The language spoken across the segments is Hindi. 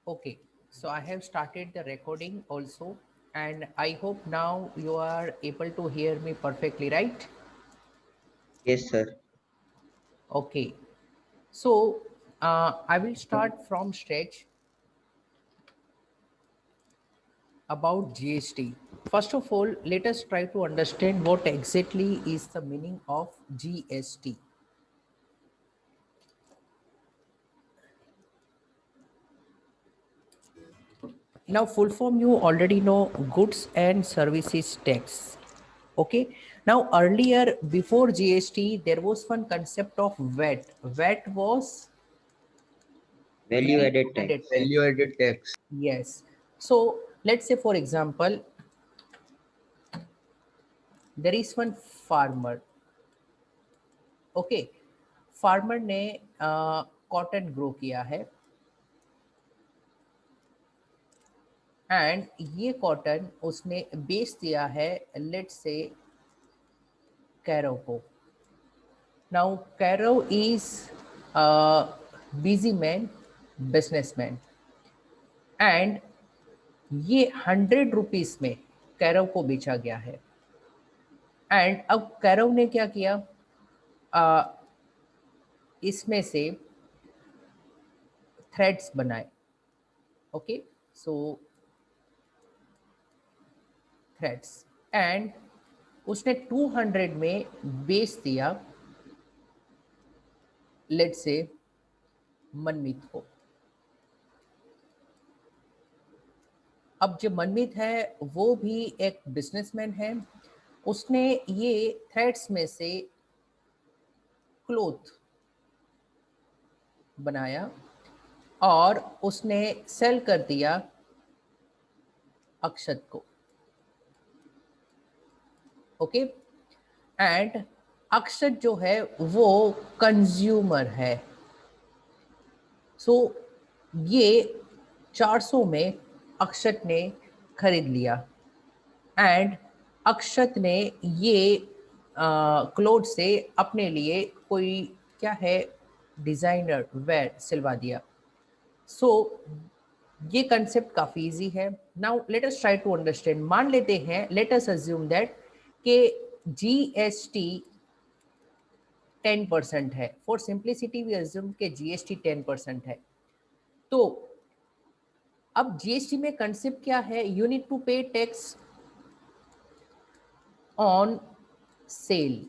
Okay, so I have started the recording also, and I hope now you are able to hear me perfectly, right? Yes, sir. Okay, so I will start from stretch about GST. First of all, let us try to understand what exactly is the meaning of GST. Now, full form you already know, goods and services tax. Okay. Now, earlier before GST, there was one concept of VAT. VAT was Value value added added tax. tax. Value added tax. Yes. So let's say, for example, there is one farmer. Okay, farmer ने कॉटन ग्रो किया है एंड ये कॉटन उसने बेच दिया है लेट से कैरो को. Now Cairo is busy man, businessman, and ये 100 रुपीज में कैरो को बेचा गया है. एंड अब कैरो ने क्या किया, uh, इसमें से थ्रेड्स बनाए. ओके, सो थ्रेड्स, एंड उसने 200 में बेच दिया लेट से मनमीत को. अब जो मनमीत है वो भी एक बिजनेसमैन है. उसने ये थ्रेड्स में से क्लोथ बनाया और उसने सेल कर दिया अक्षत को. ओके, एंड अक्षत जो है वो कंज्यूमर है. सो ये 400 में अक्षत ने खरीद लिया एंड अक्षत ने ये क्लोथ से अपने लिए कोई क्या है डिजाइनर वेयर सिलवा दिया. सो ये कंसेप्ट काफी इजी है. Now let us try to understand. मान लेते हैं, लेट अस अज्यूम दैट के जीएसटी 10% है. फॉर सिंप्लिसिटी वी अज्यूम के जीएसटी 10% है. तो अब जीएसटी में कंसेप्ट क्या है, you need to pay tax on sale.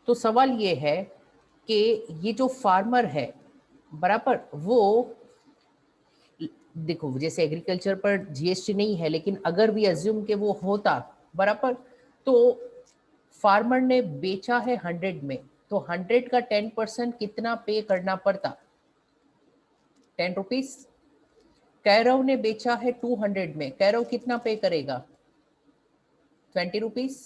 तो सवाल ये है कि ये जो फार्मर है बराबर, वो देखो जैसे एग्रीकल्चर पर जीएसटी नहीं है, लेकिन अगर भी अज्यूम के वो होता बराबर, तो फार्मर ने बेचा है 100 में, तो 100 का 10% कितना पे करना पड़ता, 10 रुपीज. कैरव ने बेचा है 200 में, कैरव कितना पे करेगा, 20 रुपीज.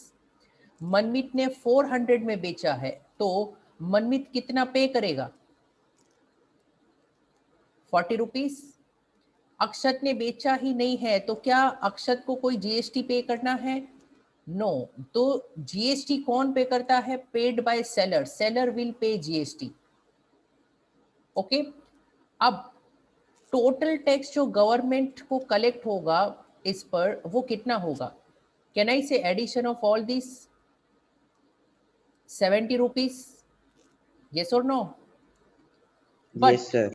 मनमीत ने 400 में बेचा है, तो मनमीत कितना पे करेगा, 40 रुपीज. अक्षत ने बेचा ही नहीं है, तो क्या अक्षत को कोई जीएसटी पे करना है, नो. तो जीएसटी कौन पे करता है, paid by seller. Seller will pay GST. Okay, अब टोटल टैक्स जो गवर्नमेंट को कलेक्ट होगा इस पर, वो कितना होगा, can I say addition of all this, 70 rupees, yes और नो. Yes, but sir.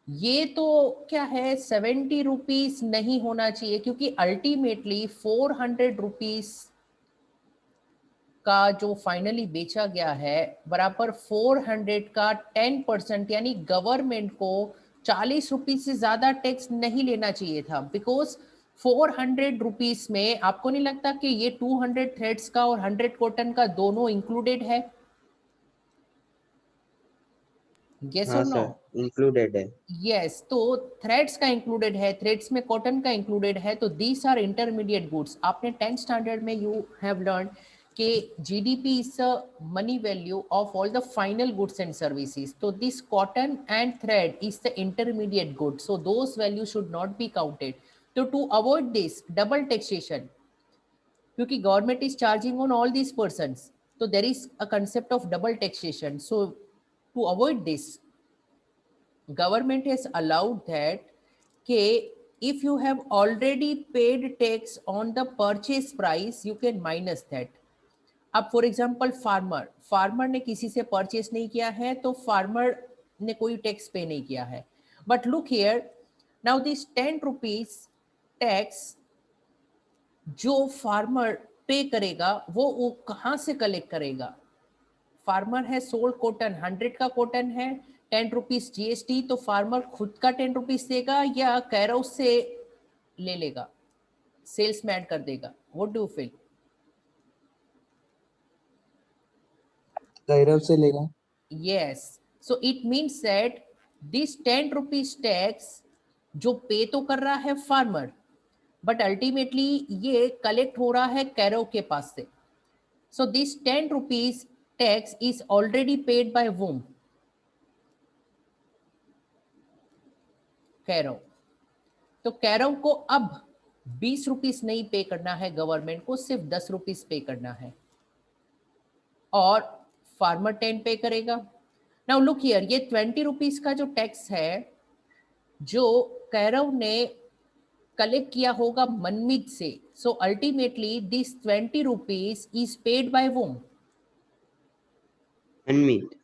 ये तो क्या है, 70 रुपीज नहीं होना चाहिए, क्योंकि अल्टीमेटली 400 रुपीज का जो फाइनली बेचा गया है बराबर 400 का 10%, यानी गवर्नमेंट को 40 रुपीज से ज्यादा टैक्स नहीं लेना चाहिए था. बिकॉज 400 रुपीज में आपको नहीं लगता कि ये 200 थ्रेड्स का और 100 कॉटन का दोनों इंक्लूडेड है, यस हाँ और नो. सर, इंक्लूडेड है. यस, तो थ्रेड्स का इंक्लूडेड है, थ्रेड्स में कॉटन का इंक्लूडेड है, तो दीज आर इंटरमीडिएट गुड्स. आपने 10th स्टैंडर्ड में यू हैव लर्न कि GDP is the money value of all the final goods and services. तो this cotton and thread is the intermediate good, so those value should not be counted. तो to avoid this double taxation, क्योंकि government is charging on all these person, तो there is a concept of double taxation. So to avoid this, government has allowed that कि if you have already paid tax on the purchase price you can minus that. अब फॉर एग्जाम्पल फार्मर ने किसी से परचेस नहीं किया है तो फार्मर ने कोई टैक्स पे नहीं किया है. But look here, now this 10 rupees tax जो फार्मर पे करेगा वो कहाँ से कलेक्ट करेगा? फार्मर है सोल्ड कॉटन, 100 का कॉटन है, 10 रुपीज जीएसटी, तो फार्मर खुद का 10 रुपीज देगा या कैरोस से ले लेगा, सेल्स में ऐड कर देगा? What do you feel? कैरोव से लेगा. Yes, so it means that this 10 rupees tax जो पे तो कर रहा है फार्मर, बट अल्टीमेटली ये कलेक्ट हो रहा है कैरो के पास से. So this 10 rupees tax is already paid by whom? कैरो. तो कैरो को अब 20 रुपीज नहीं पे करना है गवर्नमेंट को, सिर्फ 10 रुपीज पे करना है और फार्मर 10 पे करेगा. नाउ लुक हियर, ये 20 रुपीज का जो टैक्स है जो कैरव ने कलेक्ट किया होगा मनमीत से, so ultimately this 20 rupees is paid by whom? Manmeet.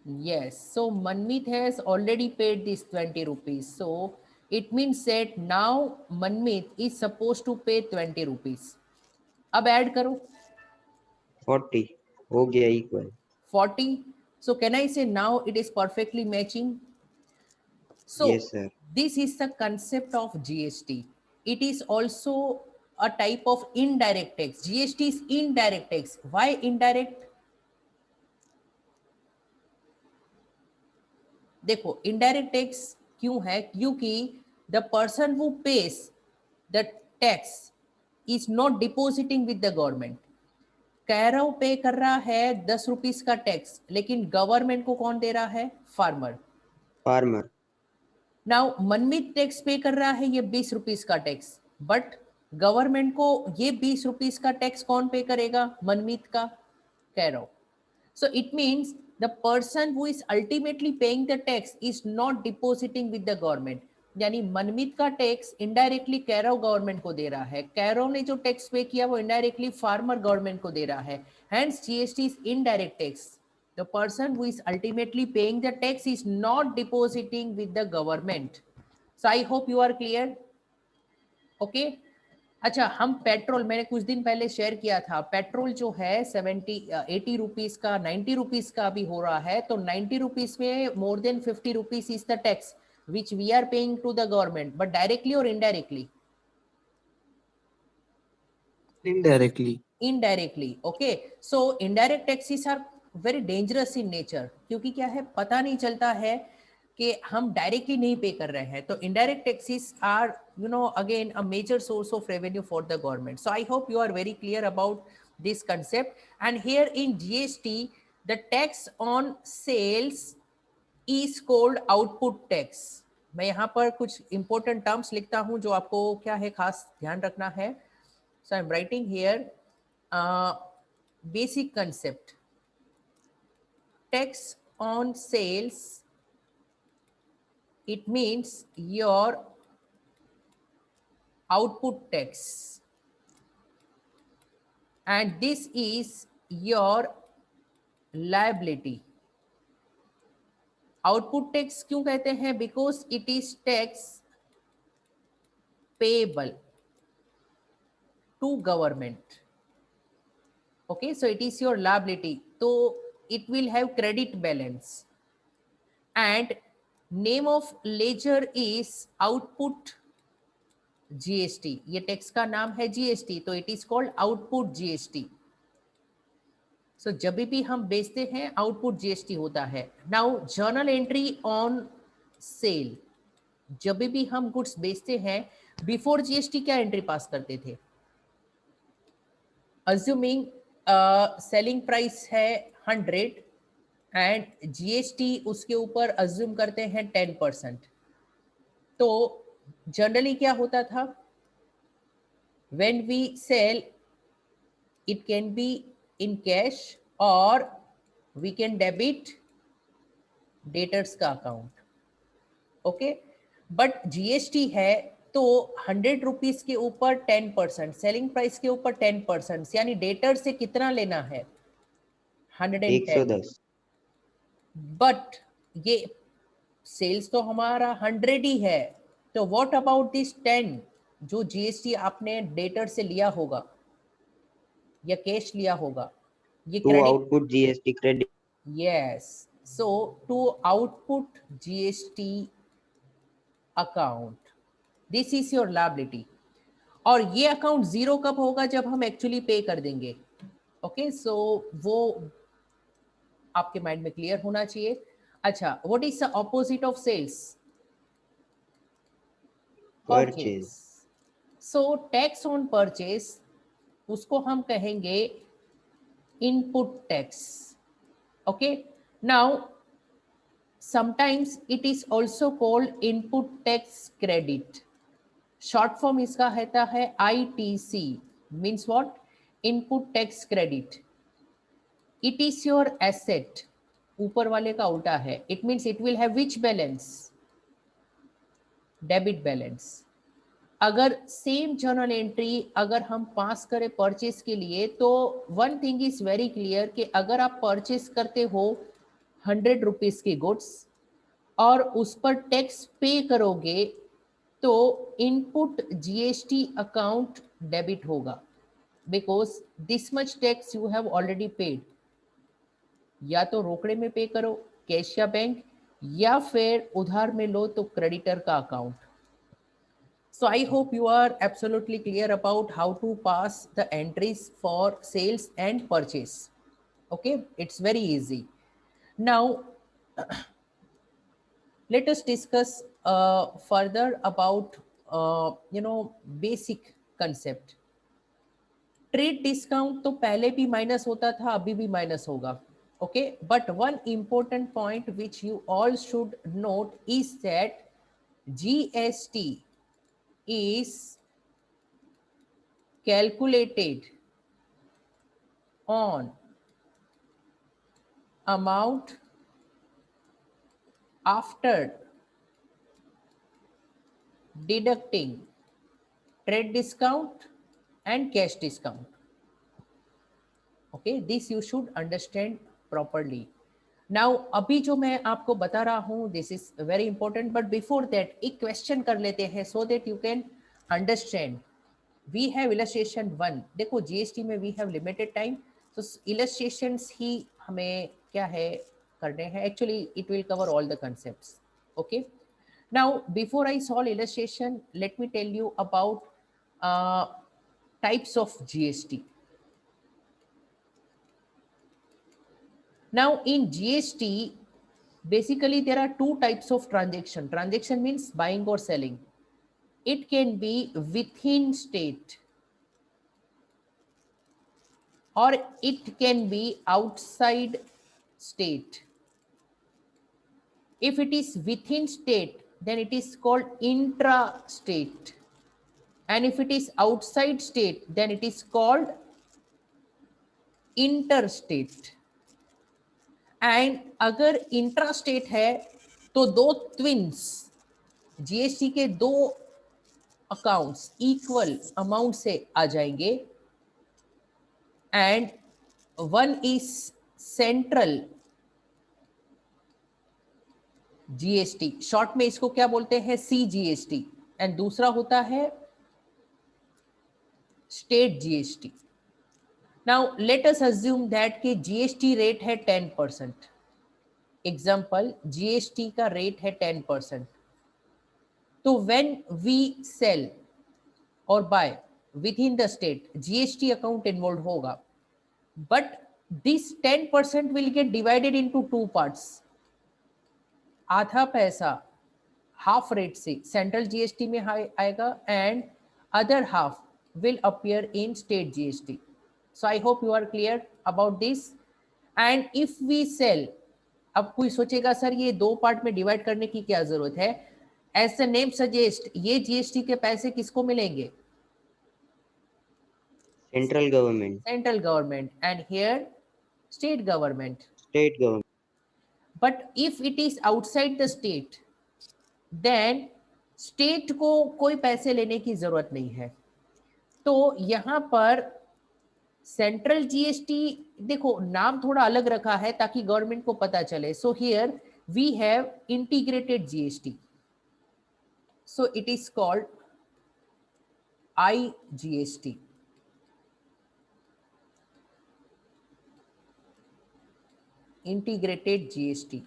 Yes, so Manmeet has already paid this 20 rupees. So it means that now Manmeet is supposed to pay 20 rupees. अब ऐड करो 40 हो गया equal. 40. So can I say now it is perfectly matching? So Yes, sir. this is the concept of GST. It is also a type of indirect tax. GST is indirect tax. Why indirect? देखो इनडायरेक्ट टैक्स क्यों है? क्योंकि the person who page the tax is not depositing with the government. Kairav पे कर रहा है 10 रुपीज का टैक्स, लेकिन गवर्नमेंट को कौन दे रहा है? फार्मर. Farmer. नाउ मनमीत टैक्स पे कर रहा है ये 20 रुपीज का टैक्स, बट गवर्नमेंट को ये 20 रुपीज का टैक्स कौन पे करेगा? मनमीत का, Kairav. So it means the person who is ultimately paying the tax is not depositing with the government. यानी मनमीत का टैक्स इनडायरेक्टली कैरव गवर्नमेंट को दे रहा है, कैरव ने जो टैक्स पे किया वो इनडायरेक्टली फार्मर गवर्नमेंट को दे रहा है. Hence GST is indirect tax. The person who is ultimately paying the tax is not depositing with the government. So I hope you are clear. Okay. अच्छा, हम पेट्रोल, मैंने कुछ दिन पहले शेयर किया था, पेट्रोल जो है 80 रुपीज का, 90 रुपीज का भी हो रहा है. तो 90 रुपीज में more than 50 rupees is the tax which we are paying to the government, but directly or indirectly? Indirectly. Indirectly. Okay, so indirect taxes are very dangerous in nature, क्योंकि क्या है, पता नहीं चलता है कि हम डायरेक्टली नहीं पे कर रहे हैं. तो indirect taxes are again a major source of revenue for the government. So I hope you are very clear about this concept. And here in GST the tax on sales is called output tax. मैं यहाँ पर कुछ इंपॉर्टेंट टर्म्स लिखता हूँ जो आपको क्या है खास ध्यान रखना है. So I am writing here basic concept. Tax on sales, it means your output tax, and this is your liability. Output tax क्यों कहते हैं? Because it is tax payable to government. Okay, so it is your liability, so it will have credit balance, and name of ledger is output GST. ये टैक्स का नाम है GST, तो it is called output GST. So जब भी हम बेचते हैं आउटपुट GST होता है. Now journal entry on sale, जब भी हम गुड्स बेचते हैं बिफोर GST क्या एंट्री पास करते थे? अज्यूमिंग सेलिंग प्राइस है 100 एंड जीएसटी उसके ऊपर अज्यूम करते हैं 10%. तो जनरली क्या होता था? When we sell it can be in cash और वी कैन डेबिट डेटर्स का अकाउंट. ओके, बट जीएसटी है तो 100 रुपीज के ऊपर 10%, सेलिंग प्राइस के ऊपर 10%, यानी डेटर से कितना लेना है? 110। 110। बट ये सेल्स तो हमारा 100 ही है, तो व्हाट अबाउट दिस 10 जो जीएसटी आपने डेटर से लिया होगा या कैश लिया होगा, ये to credit. Output GST credit. Yes, so to output GST account, this is your liability. और ये अकाउंट जीरो कब होगा? जब हम एक्चुअली पे कर देंगे। ओके, सो वो आपके माइंड में क्लियर होना चाहिए। अच्छा, what is the opposite of sales? Purchase. So tax on purchase, उसको हम कहेंगे input tax. Okay, now sometimes it is also called input tax credit. Short form इसका रहता है ITC, means what? Input tax credit. It is your asset, ऊपर वाले का उल्टा है। It means it will have which balance? Debit balance. अगर सेम जर्नल एंट्री अगर हम पास करें परचेस के लिए, तो one thing is very clear कि अगर आप परचेस करते हो 100 रुपीज की गुड्स और उस पर टैक्स पे करोगे, तो इनपुट जीएसटी अकाउंट डेबिट होगा, because this much tax you have already paid. या तो रोकड़े में पे करो, कैश या बैंक, या फिर उधार में लो तो क्रेडिटर का account. So I hope you are absolutely clear about how to pass the entries for sales and purchase. Okay, it's very easy. Now, let us discuss further about basic concept. Trade discount तो पहले भी माइनस होता था, अभी भी माइनस होगा। Okay, but one important point which you all should note is that GST is calculated on amount after deducting trade discount and cash discount. Okay, this you should understand properly. Now अभी जो मैं आपको बता रहा हूँ this is very important, but before that एक क्वेश्चन कर लेते हैं so that you can understand. We have illustration 1। देखो जीएसटी में वी हैव लिमिटेड टाइम, तो इलस्ट्रेशंस ही हमें क्या है करने हैं। Actually it will cover all the concepts. Okay, now before I solve illustration, let me tell you about types of GST. Now in GST, basically there are two types of transaction. Transaction means buying or selling. It can be within state or it can be outside state. If it is within state, then it is called intra-state. And if it is outside state, then it is called interstate. And अगर इंट्रा स्टेट है तो दो ट्विंस जीएसटी के दो अकाउंट्स इक्वल अमाउंट से आ जाएंगे, and one is central GST, short में इसको क्या बोलते हैं? CGST, एंड दूसरा होता है state GST. Now let us assume that कि जीएसटी रेट है 10%। एग्जाम्पल, जीएसटी का रेट है 10%। तो when we sell or buy within the state, GST account involve होगा, but this 10% will get divided into two parts. आधा पैसा हाफ रेट से सेंट्रल जीएसटी में आएगा and other half will appear in state GST. So I hope you are clear about this. And if we sell, अब कोई सोचेगा सर ये दो पार्ट में डिवाइड करने की क्या जरूरत है? As the name suggest, ये जीएसटी के पैसे किसको मिलेंगे? Central government. Central government, and here state government. State government. But if it is outside the state, then state को कोई पैसे लेने की जरूरत नहीं है। तो यहां पर सेंट्रल जीएसटी, देखो नाम थोड़ा अलग रखा है ताकि गवर्नमेंट को पता चले। So here we have integrated GST, so it is called IGST। Integrated GST.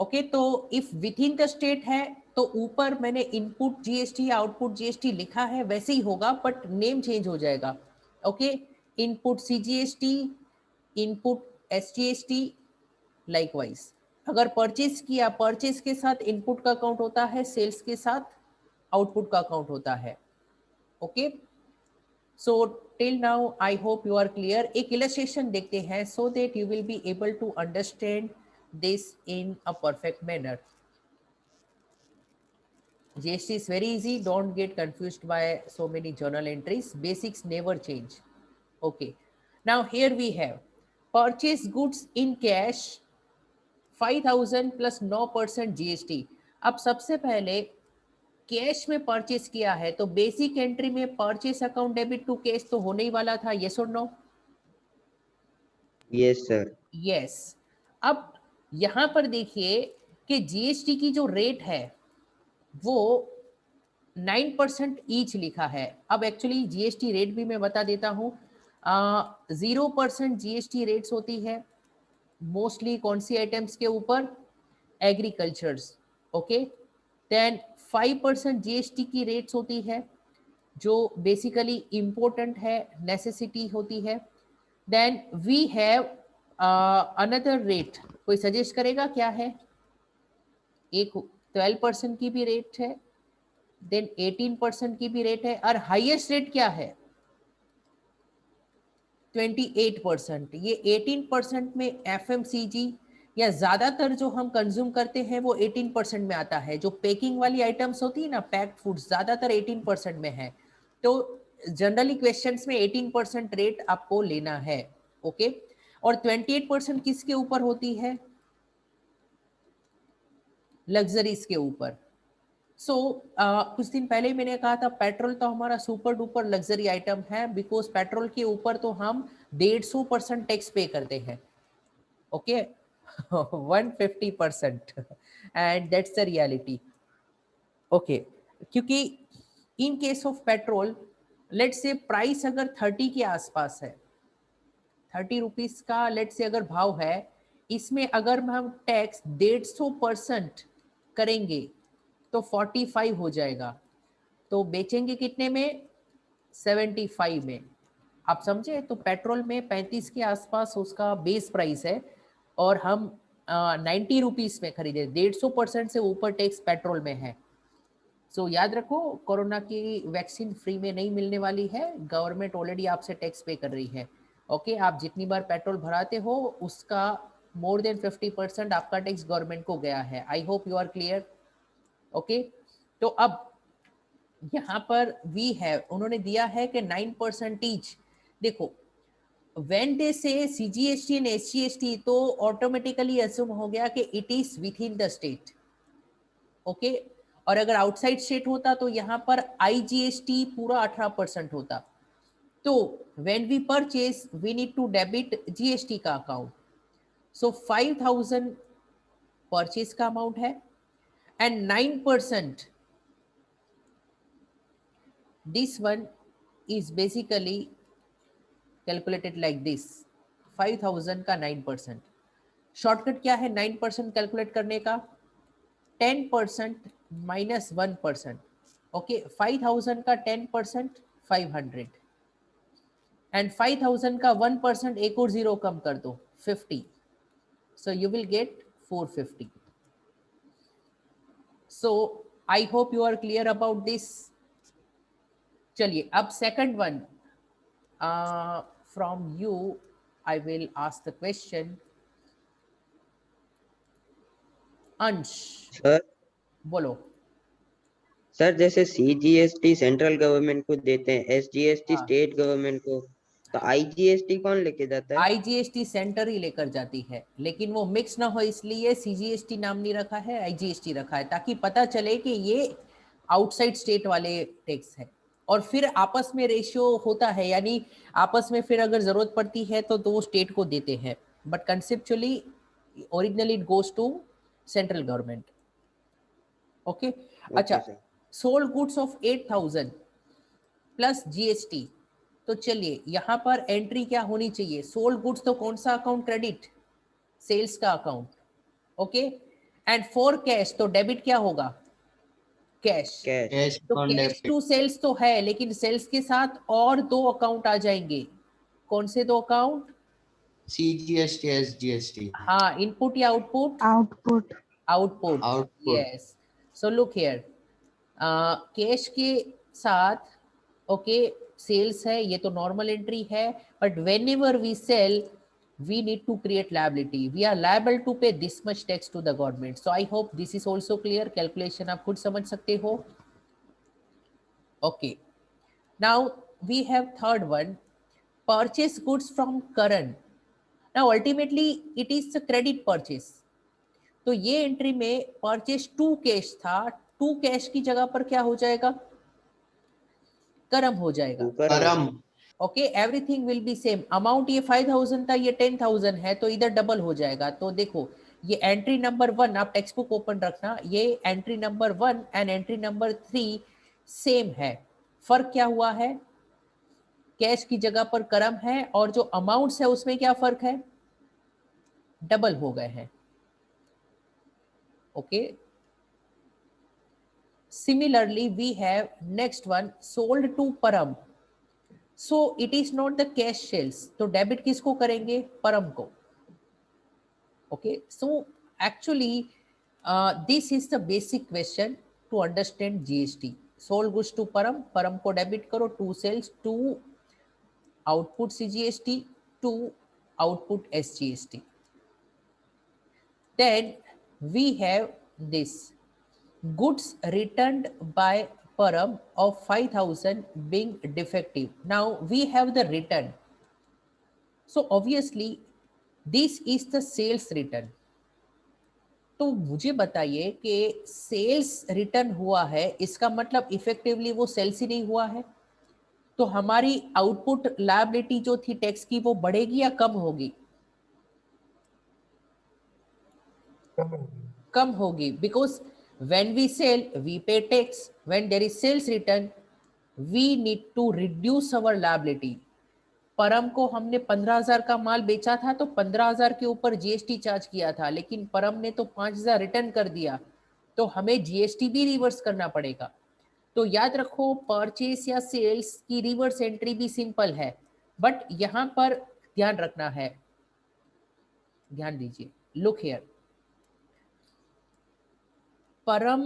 Okay, तो if within the state है तो ऊपर मैंने इनपुट जीएसटी आउटपुट जीएसटी लिखा है वैसे ही होगा, बट नेम चेंज हो जाएगा। Okay, input CGST, input SGST, likewise. अगर परचेज किया, परचेज के साथ इनपुट का काउंट होता है, सेल्स के साथ आउटपुट का काउंट होता है। Okay, so till now I hope you are clear. एक इलस्ट्रेशन देखते हैं so that you will be able to understand this in a perfect manner. GST is very easy, don't get confused by so many journal entries, basics never change. Okay, now here we have purchase goods in cash 5000 plus 9% GST। अब सबसे पहले कैश में परचेस किया है तो बेसिक एंट्री में purchase account debit to cash तो होने ही वाला था, yes or no? Yes, sir. Yes। अब यहां पर देखिए कि जीएसटी की जो रेट है वो 9% ईच लिखा है। अब एक्चुअली जीएसटी रेट भी मैं बता देता हूं। 0% जीएसटी रेट्स होती है मोस्टली कौन सी आइटम्स के ऊपर? एग्रीकल्चर्स। ओके, देन 5% जीएसटी की रेट्स होती है जो बेसिकली इम्पोर्टेंट है, नेसेसिटी होती है। Then we have another rate, कोई सजेस्ट करेगा क्या है? एक 12% की भी रेट है, देन 18% की भी रेट है, और हाईएस्ट रेट क्या है? 28%। ये 18% में एफएमसीजी या ज्यादातर जो हम कंज्यूम करते हैं वो 18% में आता है। जो पैकिंग वाली आइटम्स होती है ना, पैक्ड फूड्स, ज्यादातर 18% में है। तो जनरली क्वेश्चंस में 18% रेट आपको लेना है। ओके, और 28% किसके ऊपर होती है? लग्जरीज के ऊपर। सो कुछ दिन पहले ही मैंने कहा था पेट्रोल तो हमारा सुपर डुपर लग्जरी आइटम है, बिकॉज पेट्रोल के ऊपर तो हम 150% टैक्स पे करते हैं। Okay, 150%, and that's the reality. Okay, क्योंकि in case of petrol let's say price अगर 30 के आसपास है, 30 रुपीज का लेट्स से अगर भाव है, इसमें अगर हम टैक्स 150% करेंगे तो 45 हो जाएगा। तो बेचेंगे कितने में? 75 में। आप समझे? तो पेट्रोल में 35 के आसपास उसका बेस प्राइस है और हम 90 रुपीज में खरीदे, 150% से ऊपर टैक्स पेट्रोल में है। सो याद रखो, कोरोना की वैक्सीन फ्री में नहीं मिलने वाली है, गवर्नमेंट ऑलरेडी आपसे टैक्स पे कर रही है। ओके, आप जितनी बार पेट्रोल भराते हो उसका मोर देन 50% आपका टैक्स गवर्नमेंट को गया है। I hope you are clear. Okay, तो अब यहाँ पर वी हैव, उन्होंने दिया है कि 9% ईच। देखो व्हेन दे से सीजीएसटी एंड एसजीएसटी तो ऑटोमेटिकली अस्यूम हो गया कि it is with in the state. Okay, और अगर आउटसाइड स्टेट होता तो यहाँ पर आईजीएसटी पूरा 18% होता। तो when we purchase we need to debit GST का अकाउंट। सो 5000 परचेज का अमाउंट है and 9%, this one is basically calculated like this, 5000 का 9%। शॉर्टकट क्या है 9% कैलकुलेट करने का? 10% माइनस 1%। ओके, 5000 का 10% 500 एंड 5000 का 1% एक और जीरो कम कर दो 50, so you will get 450। So I hope you are clear about this. चलिए अब second one from you I will ask the question। Ansh sir बोलो। सर जैसे सीजीएसटी सेंट्रल गवर्नमेंट को देते हैं, एसजीएसटी हाँ स्टेट गवर्नमेंट को, तो IGST कौन लेके जाता है? आईजीएसटी सेंटर ही लेकर जाती है, लेकिन वो मिक्स ना हो इसलिए सीजीएसटी नाम नहीं रखा है, आईजीएसटी रखा है, ताकि पता चले कि ये आउटसाइड स्टेट वाले टैक्स है। और फिर आपस में रेशियो होता है, यानी आपस में फिर अगर जरूरत पड़ती है तो वो स्टेट को देते हैं, but conceptually originally it goes to central government. Okay, अच्छा, okay sir. Sold goods of 8,000 plus GST, तो चलिए यहाँ पर एंट्री क्या होनी चाहिए? सोल्ड गुड्स तो कौन सा अकाउंट? क्रेडिट, सेल्स का account. Okay, and for cash तो डेबिट क्या होगा? कैश। कैश। Cash तो on cash debit. To sales तो है, लेकिन सेल्स के साथ और दो अकाउंट आ जाएंगे। कौन से दो अकाउंट? CGST, SGST. हाँ, इनपुट या output? Output. Output, Output. Yes. So look here, cash के साथ ओके सेल्स है, ये तो नॉर्मल एंट्री है, but whenever we sell we need to create liability, we are liable to pay this much tax to the government. So I hope this is also clear, calculation आप खुद समझ सकते हो। Okay, now we have third one, purchase goods from Karan. Now ultimately it is a credit purchase, तो ये एंट्री में परचेस टू कैश था, टू कैश की जगह पर क्या हो जाएगा? करम हो जाएगा। Karam. Okay, everything will be same. Amount ये 5,000 था, ये 10,000 है, तो इधर डबल हो जाएगा। तो देखो ये एंट्री नंबर 1, आप टेक्स्ट बुक ओपन रखना, ये entry number 1 and entry number 3 same है। फर्क क्या हुआ है? कैश की जगह पर करम है, और जो अमाउंट्स है उसमें क्या फर्क है? डबल हो गए हैं। Okay, similarly we have next one, sold to Param, so it is not the cash sales, तो डेबिट किसको करेंगे? परम को। Okay, so actually this is the basic question to understand GST. sold goods to परम, परम को डेबिट करो, to sales, to output CGST, to output SGST. then we have this goods returned by Param of 5,000 being defective. Now we have the return. So obviously this is the sales return. तो मुझे बताइए कि सेल्स रिटर्न हुआ है, इसका मतलब इफेक्टिवली वो सेल्स ही नहीं हुआ है, तो हमारी आउटपुट लायबिलिटी जो थी टैक्स की वो बढ़ेगी या कम होगी? कम होगी, because when we sell we pay tax, when there is sales return we need to reduce our liability. परम को हमने 15,000 का माल बेचा था, तो 15,000 के ऊपर जीएसटी चार्ज किया था, लेकिन परम ने तो 5,000 रिटर्न कर दिया, तो हमें जीएसटी भी रिवर्स करना पड़ेगा। तो याद रखो, परचेस या सेल्स की रिवर्स एंट्री भी सिंपल है, बट यहां पर ध्यान रखना है, ध्यान दीजिए। लुक हियर, परम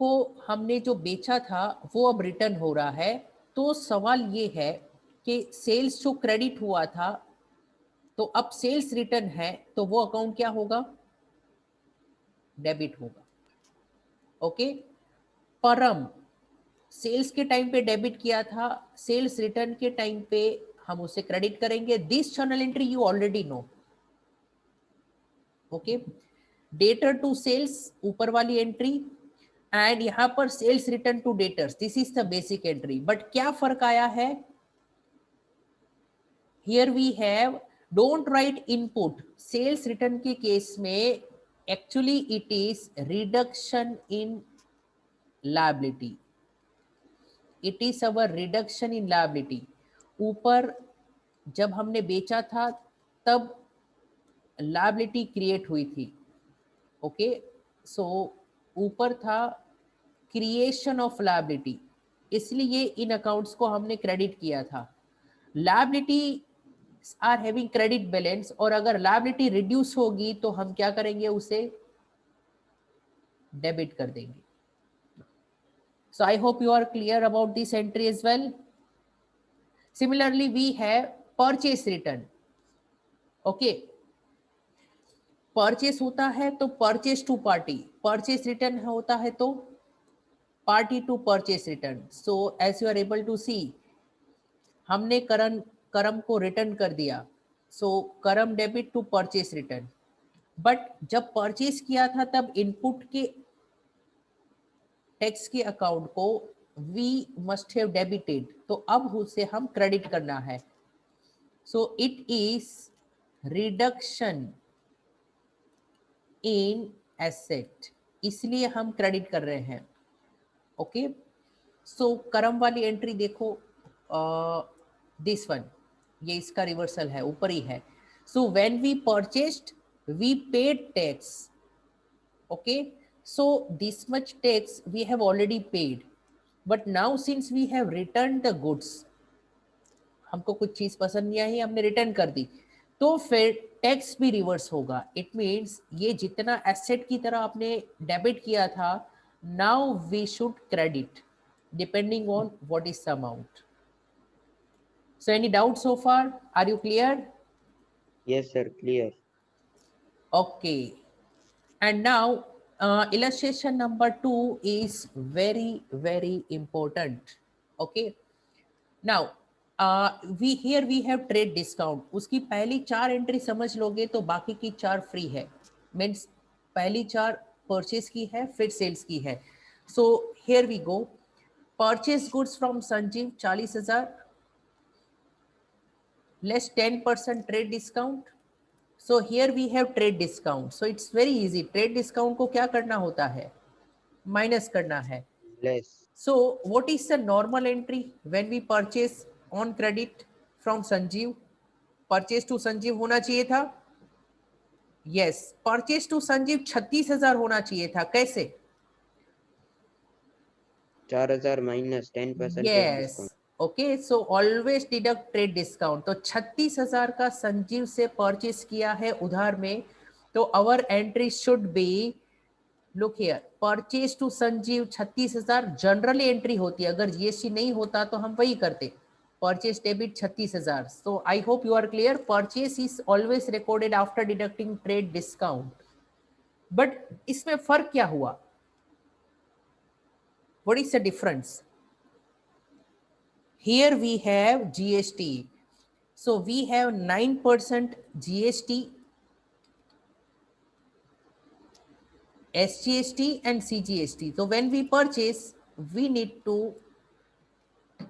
को हमने जो बेचा था वो अब रिटर्न हो रहा है, तो सवाल ये है कि सेल्स जो क्रेडिट हुआ था, तो अब सेल्स रिटर्न है, तो वो अकाउंट क्या होगा? डेबिट होगा। ओके, परम सेल्स के टाइम पे डेबिट किया था, सेल्स रिटर्न के टाइम पे हम उसे क्रेडिट करेंगे। This journal entry you already know. Okay, debtor to sales ऊपर वाली एंट्री, एंड यहां पर sales return to debtors, this is the basic entry. But क्या फर्क आया है? Here we have, don't write input. Sales return के केस में actually it is reduction in liability, it is our reduction in liability. ऊपर जब हमने बेचा था तब लायबिलिटी क्रिएट हुई थी। ओके, सो ऊपर था क्रिएशन ऑफ लायबिलिटी, इसलिए इन अकाउंट्स को हमने क्रेडिट किया था। Liability are having credit balance, और अगर लायबिलिटी रिड्यूस होगी तो हम क्या करेंगे? उसे डेबिट कर देंगे। So I hope you are clear about this entry as well. Similarly we have purchase return. Okay, purchase होता है तो purchase to party, purchase return होता है तो party to purchase return. So as you are able to see, हमने करण करम को रिटर्न कर दिया, so Karam debit to purchase return. But जब परचेस किया था तब इनपुट के टैक्स के अकाउंट को वी मस्ट हैव डेबिटेड, तो अब उसे हम क्रेडिट करना है। सो it is reduction in asset, इसलिए हम क्रेडिट कर रहे हैं। ओके, सो करम वाली एंट्री देखो, दिस वन, ये इसका रिवर्सल है, ऊपर ही है। So when we purchased we paid tax, okay, so this much tax we have already paid, but now since we have returned the goods, हमको कुछ चीज पसंद नहीं आई, हमने रिटर्न कर दी, तो फिर टैक्स भी रिवर्स होगा। इट मीन्स ये जितना एसेट की तरह आपने डेबिट किया था, now we should credit depending on what is the amount. So any doubt so far, are you clear? Yes, sir. Clear. Okay, and now illustration number 2 is very important. Okay, now we have trade discount, उसकी पहली 4 एंट्री समझ लोगे तो बाकी की 4 फ्री है। मीन्स पहली 4 परचेज की है, फिर सेल्स की है। So here we go, purchase goods from Sanjeev 40,000 less 10% trade discount. So here we have trade discount. So it's very easy. Trade discount को क्या करना होता है? माइनस करना है। Less. So what is the normal entry when we purchase on credit from Sanjeev? Purchase to Sanjeev होना चाहिए था? Yes. Purchase to Sanjeev 36,000 होना चाहिए था। कैसे? 4,000 minus 10% trade Yes. discount. Okay, so always deduct trade discount. तो 36,000 का संजीव से परचेस किया है उधार में, तो our entry should be, look here, purchase to Sanjeev 36,000 generally entry होती है। अगर जीएसटी नहीं होता तो हम वही करते, purchase debit 36,000। So I hope you are clear, purchase is always recorded after deducting trade discount. But इसमें फर्क क्या हुआ? What is the difference? Here we have GST, so we have 9% GST, SGST and CGST. So when we purchase, we need to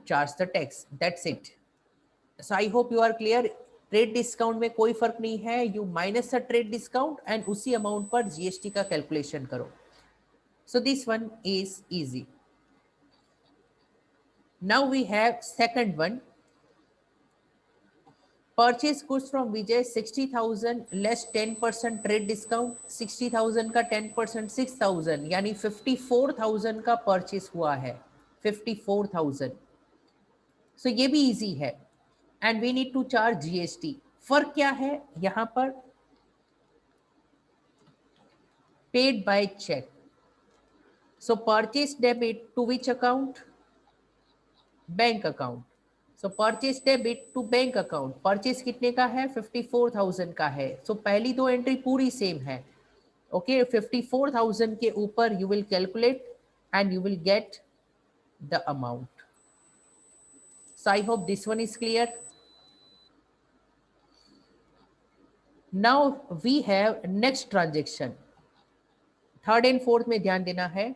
charge the tax. That's it. So I hope you are clear. Trade discount में कोई फर्क नहीं है, you minus the trade discount and उसी अमाउंट पर जीएसटी का कैलकुलेशन करो। So this one is easy. Now we have second one, purchase goods from Vijay 60,000 less 10% trade discount. 60,000 का 10% 6,000, यानी 54,000 का परचेज हुआ है। 54,000। सो ये भी इजी है and we need to charge GST. फर्क क्या है यहां पर? Paid by cheque. So purchase debit to which account? Bank account. So purchase debit to bank account. Purchase कितने का है? 54,000 का है। सो पहली 2 एंट्री पूरी सेम है। ओके, 54,000 के ऊपर you will calculate and you will get the amount. So I hope this one is clear. Now we have next transaction, third and fourth में ध्यान देना है।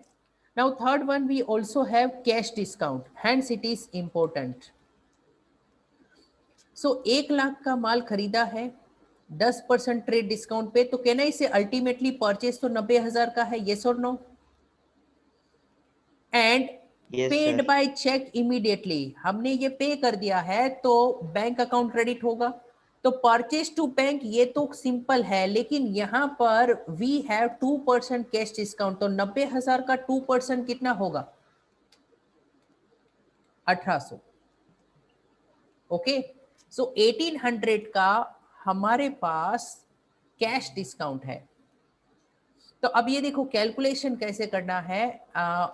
Now third one we also have cash discount, hence it is important. So 1 lakh का माल खरीदा है 10% ट्रेड डिस्काउंट पे, तो कहना इसे अल्टीमेटली परचेज तो 90,000 का है, येस और no? And Yes, paid sir. By cheque immediately, हमने ये पे कर दिया है तो बैंक अकाउंट क्रेडिट होगा। तो परचेज टू बैंक ये तो सिंपल है, लेकिन यहां पर वी हैव 2% कैश डिस्काउंट, तो 90,000 का 2% कितना होगा? 1800। ओके, सो 1800 का हमारे पास कैश डिस्काउंट है। तो अब ये देखो कैलकुलेशन कैसे करना है,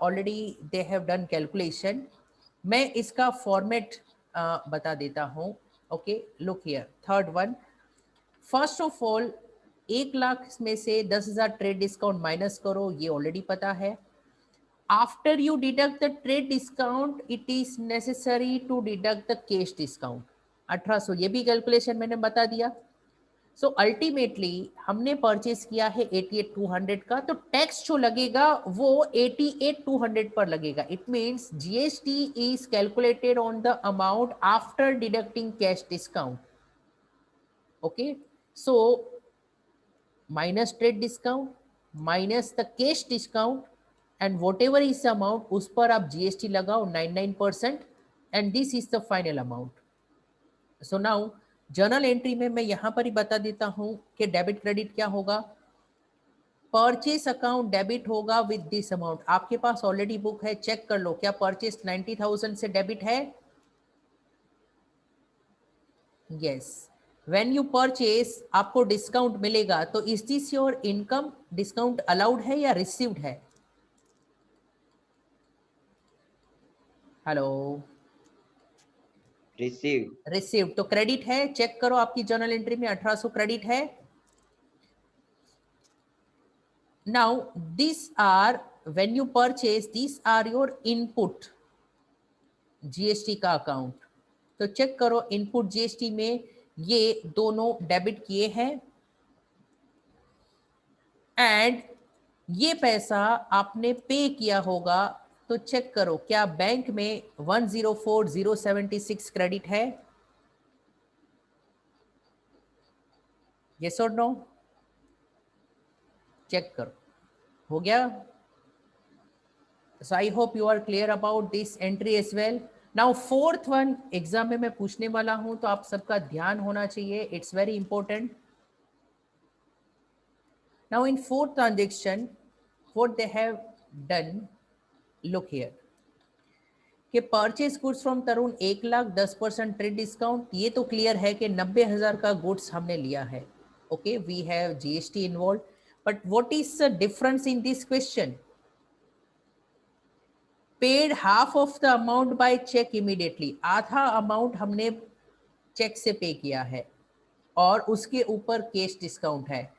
already they have done calculation. मैं इसका फॉर्मेट बता देता हूं। Okay, look here, third one, first of all 1 lakh में से 10,000 ट्रेड डिस्काउंट माइनस करो, ये ऑलरेडी पता है। After you deduct the trade discount, it is necessary to deduct the cash discount. 1800, ये भी कैलकुलेशन मैंने बता दिया। सो अल्टीमेटली हमने परचेज किया है 88,200 का, तो टैक्स जो लगेगा वो 88,200 पर लगेगा। It means GST is calculated on the amount after deducting cash discount. Okay, so minus trade discount minus the cash discount and what ever is amount, उस पर आप जीएसटी लगाओ 99% and this is the final amount. So now journal entry में मैं यहां पर ही बता देता हूं कि डेबिट क्रेडिट क्या होगा। परचेस अकाउंट डेबिट होगा विद दिस अमाउंट। आपके पास ऑलरेडी बुक है, चेक कर लो क्या परचेस 90,000 से डेबिट है। यस, व्हेन यू परचेस आपको डिस्काउंट मिलेगा, तो is this your income? Discount allowed है या रिसीव्ड है? Hello, receive. रिसीव्ड, तो क्रेडिट है। चेक करो आपकी जर्नल एंट्री में 1800 क्रेडिट है। Now these are, when you purchase, these are your input GST का अकाउंट। तो चेक करो इनपुट जीएसटी में ये दोनों डेबिट किए हैं एंड ये पैसा आपने पे किया होगा। तो चेक करो क्या बैंक में 104,076 क्रेडिट है? यस और नो? चेक करो, हो गया? So I hope you are clear about this entry as well. Now fourth one exam में मैं पूछने वाला हूं, तो आप सबका ध्यान होना चाहिए, it's very important. Now in fourth transaction what they have done, look here कि purchase goods from Tarun 1,10,000 trade discount. ये तो क्लियर है कि 90,000 का गुड्स हमने लिया है। Okay, we have GST involve, but what is the difference in this question? Paid half of the amount by cheque immediately. आधा अमाउंट हमने चेक से पे किया है और उसके ऊपर कैश डिस्काउंट है।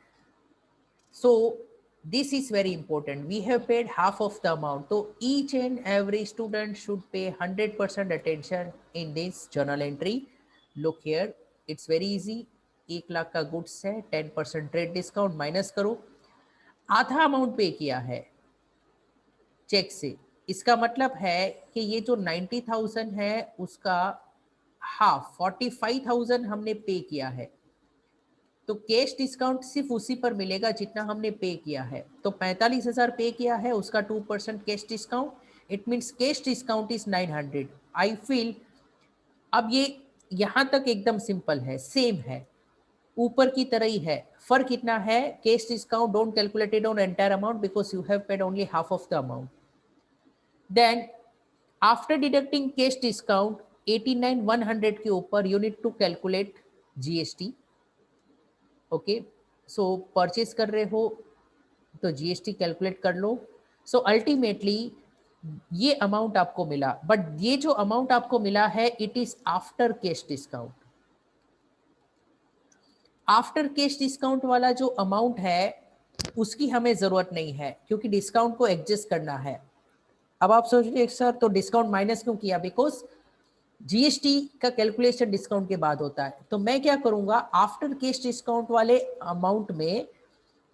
सो this is very important, we have paid half of the amount. So each and every student should pay 100% attention in this journal entry. Look here, it's very easy। 1 lakh का गुड्स है, 10% ट्रेड डिस्काउंट माइनस करो, आधा अमाउंट पे किया है चेक से। इसका मतलब है कि ये जो 90,000 है उसका हाफ 45,000 हमने पे किया है। तो कैश डिस्काउंट सिर्फ उसी पर मिलेगा जितना हमने पे किया है। तो 45,000 पे किया है, उसका 2% cash discount, it means cash discount is 900। I feel अब ये यहां तक एकदम सिंपल है, सेम है, ऊपर की तरह ही है। फर्क इतना है, cash discount don't calculated on entire amount because you have paid only half of the amount. Then after deducting cash discount 89,100 के ऊपर you need to calculate GST. Okay, so purchase कर रहे हो तो जीएसटी कैलकुलेट कर लो। सो अल्टीमेटली ये अमाउंट आपको मिला, बट ये जो अमाउंट आपको मिला है it is after cash discount. After cash discount वाला जो अमाउंट है उसकी हमें जरूरत नहीं है क्योंकि डिस्काउंट को एडजस्ट करना है। अब आप सोच रहे सर तो डिस्काउंट माइनस क्यों किया? बिकॉज जीएसटी का कैलकुलेशन डिस्काउंट के बाद होता है। तो मैं क्या करूंगा, आफ्टर कैश डिस्काउंट वाले अमाउंट में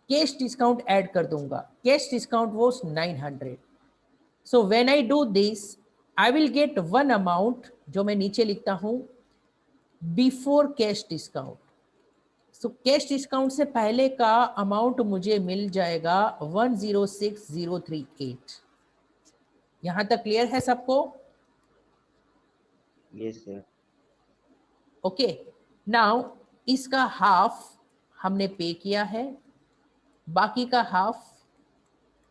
कैश डिस्काउंट ऐड कर दूंगा। Cash discount was 900। So when I do this I will get one amount जो मैं नीचे लिखता हूं before cash discount. So cash discount से पहले का अमाउंट मुझे मिल जाएगा 106,038। यहां तक क्लियर है सबको? Yes sir. ओके, नाउ इसका हाफ हमने पे किया है, बाकी का हाफ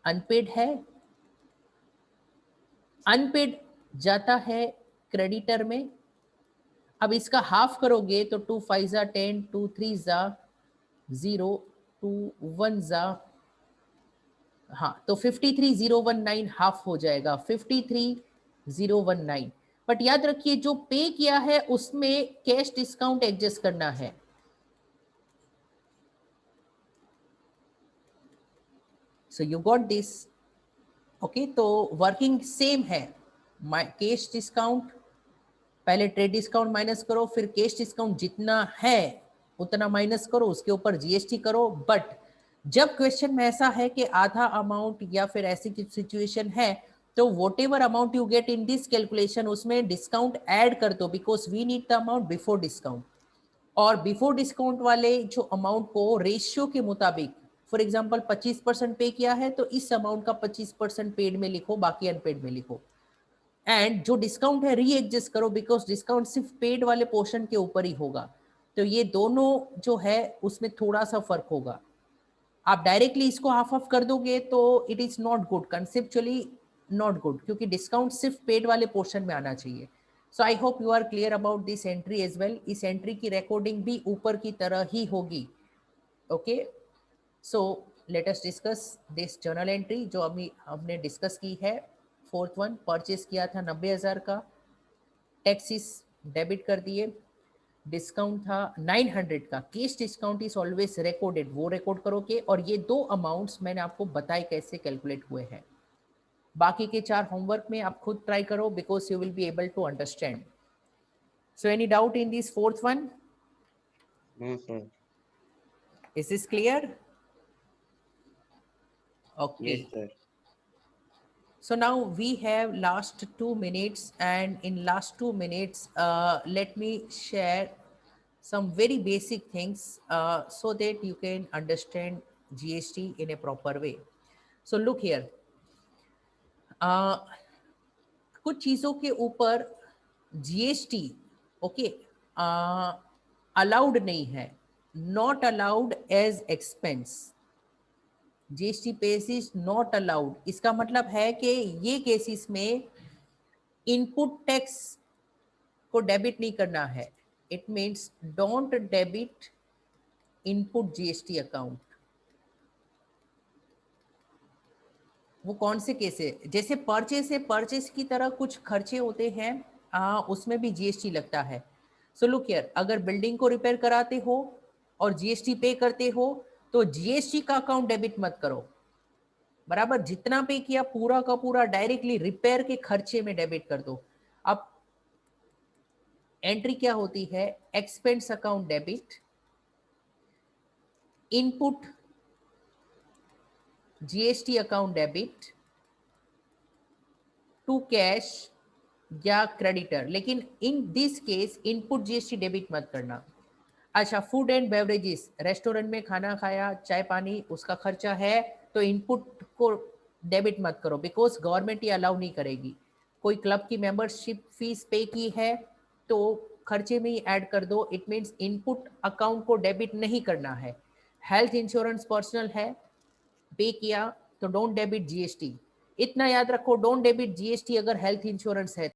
अनपेड है। अनपेड जाता है क्रेडिटर में। अब इसका हाफ करोगे तो 2 5 जा 10, 2 3 जा 0, 2 1 जा, हाँ, तो 53,019 हाफ हो जाएगा, 53,019। बट याद रखिए जो पे किया है उसमें कैश डिस्काउंट एडजस्ट करना है। So you got this. Okay, तो वर्किंग सेम है, कैश डिस्काउंट पहले ट्रेड डिस्काउंट माइनस करो, फिर कैश डिस्काउंट जितना है उतना माइनस करो, उसके ऊपर जीएसटी करो। बट जब क्वेश्चन में ऐसा है कि आधा अमाउंट या फिर ऐसी सिचुएशन है, तो whatever amount you get in this calculation उसमें डिस्काउंट ऐड कर दो, because we need the amount before discount. और बिफोर डिस्काउंट वाले जो अमाउंट को रेशियो के मुताबिक, फॉर एग्जांपल 25% पे किया है तो इस अमाउंट का 25% पेड में लिखो, बाकी अनपेड में लिखो। एंड जो डिस्काउंट है री एडजस्ट करो, बिकॉज डिस्काउंट सिर्फ पेड वाले पोर्शन के ऊपर ही होगा। तो ये दोनों जो है उसमें थोड़ा सा फर्क होगा। आप डायरेक्टली इसको हाफ ऑफ कर दोगे तो it is not good, conceptually not good, क्योंकि डिस्काउंट सिर्फ पेड वाले पोर्शन में आना चाहिए। So I hope you are clear about this entry as well. इस एंट्री की रिकॉर्डिंग भी ऊपर की तरह ही होगी। Okay, so let us discuss this journal entry जो अभी हमने डिस्कस की है। फोर्थ वन, परचेस किया था 90,000 का, टैक्सेस डेबिट कर दिए, डिस्काउंट था 900 का, cash discount is always recorded, वो रिकॉर्ड करोगे। और ये दो अमाउंट्स मैंने आपको बताए कैसे कैलकुलेट हुए हैं। बाकी के 4 होमवर्क में आप खुद ट्राई करो, because you will be able to understand. So any doubt in this fourth one? No, sir. Is this clear? Okay, Yes, sir. so now we have last 2 minutes, and in last 2 minutes let me share some very basic things so that you can understand GST in a proper way. So look here, कुछ चीज़ों के ऊपर GST ओके अलाउड नहीं है, not allowed as expense. GST pays is not allowed, इसका मतलब है कि ये केसेस में इनपुट टैक्स को डेबिट नहीं करना है। It means don't debit input GST account. वो कौन से केस है? जैसे परचेस है, परचेस की तरह कुछ खर्चे होते हैं, उसमें भी GST लगता है। सो लुक हियर, अगर बिल्डिंग को रिपेयर कराते हो और GST पे करते हो तो GST का अकाउंट डेबिट मत करो, बराबर जितना पे किया पूरा का पूरा डायरेक्टली रिपेयर के खर्चे में डेबिट कर दो। अब एंट्री क्या होती है? Expense account debit, input GST account debit to cash या क्रेडिटर, लेकिन in this case input GST debit मत करना। अच्छा, फूड एंड बेवरेजेस, रेस्टोरेंट में खाना खाया, चाय पानी, उसका खर्चा है तो इनपुट को डेबिट मत करो, बिकॉज गवर्नमेंट ये अलाउ नहीं करेगी। कोई क्लब की मेंबरशिप फीस पे की है तो खर्चे में ही ऐड कर दो, इट मीन्स इनपुट अकाउंट को डेबिट नहीं करना है। हेल्थ इंश्योरेंस पर्सनल है, पे किया तो डोंट डेबिट GST। इतना याद रखो, डोंट डेबिट GST अगर हेल्थ इंश्योरेंस है।